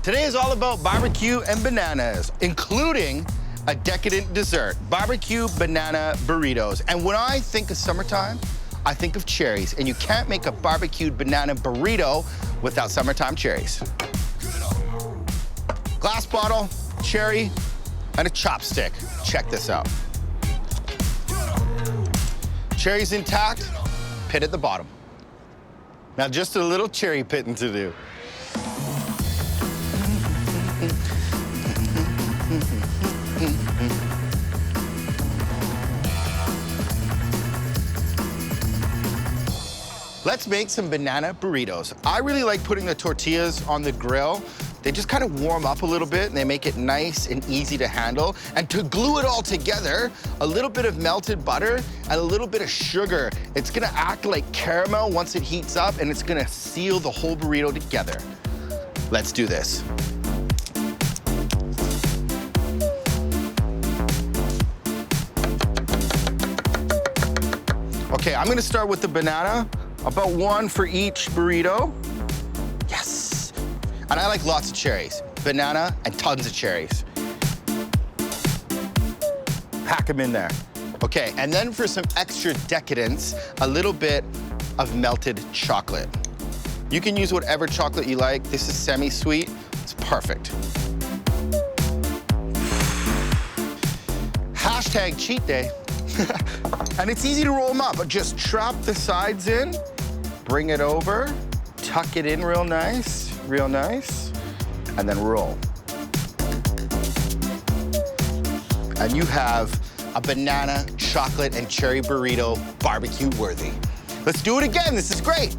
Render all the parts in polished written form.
Today is all about barbecue and bananas, including a decadent dessert, barbecue banana burritos. And when I think of summertime, I think of cherries, and you can't make a barbecued banana burrito without summertime cherries. Glass bottle, cherry, and a chopstick. Check this out. Cherries intact, pit at the bottom. Now just a little cherry pitting to do. Let's make some banana burritos. I really like putting the tortillas on the grill. They just kind of warm up a little bit and they make it nice and easy to handle. And to glue it all together, a little bit of melted butter and a little bit of sugar. It's gonna act like caramel once it heats up, and it's gonna seal the whole burrito together. Let's do this. Okay, I'm gonna start with the banana. About one for each burrito. Yes. And I like lots of cherries. Banana and tons of cherries. Pack them in there. Okay, and then for some extra decadence, a little bit of melted chocolate. You can use whatever chocolate you like. This is semi-sweet. It's perfect. Hashtag cheat day. And it's easy to roll them up, but just trap the sides in, bring it over, tuck it in real nice, and then roll. And you have a banana, chocolate, and cherry burrito barbecue worthy. Let's do it again, this is great.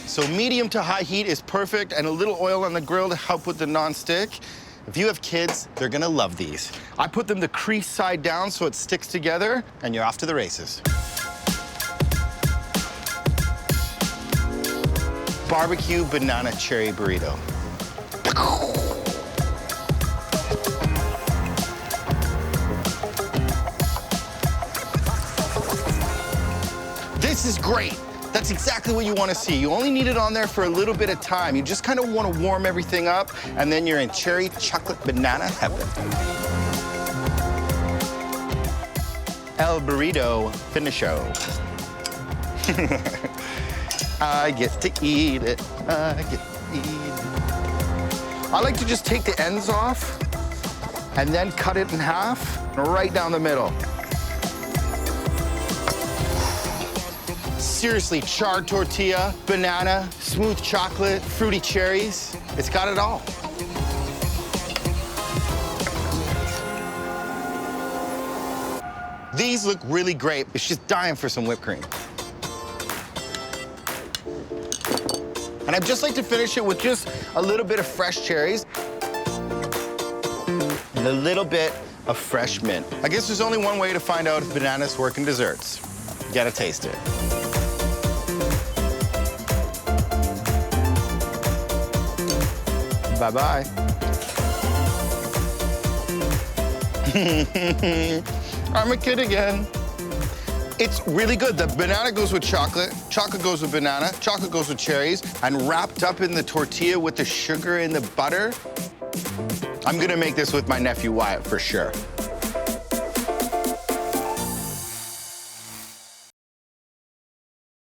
So medium to high heat is perfect, and a little oil on the grill to help with the non-stick. If you have kids, they're gonna love these. I put them the crease side down so it sticks together, and you're off to the races. Barbecue banana cherry burrito. This is great. That's exactly what you want to see. You only need it on there for a little bit of time. You just kind of want to warm everything up, and then you're in cherry chocolate banana heaven. El burrito finisho. I get to eat it. I get to eat it. I like to just take the ends off and then cut it in half right down the middle. Seriously, charred tortilla, banana, smooth chocolate, fruity cherries. It's got it all. These look really great. It's just dying for some whipped cream. And I'd just like to finish it with just a little bit of fresh cherries and a little bit of fresh mint. I guess there's only one way to find out if bananas work in desserts. You gotta taste it. Bye-bye. I'm a kid again. It's really good. The banana goes with chocolate, chocolate goes with banana, chocolate goes with cherries, and wrapped up in the tortilla with the sugar and the butter. I'm gonna make this with my nephew Wyatt for sure.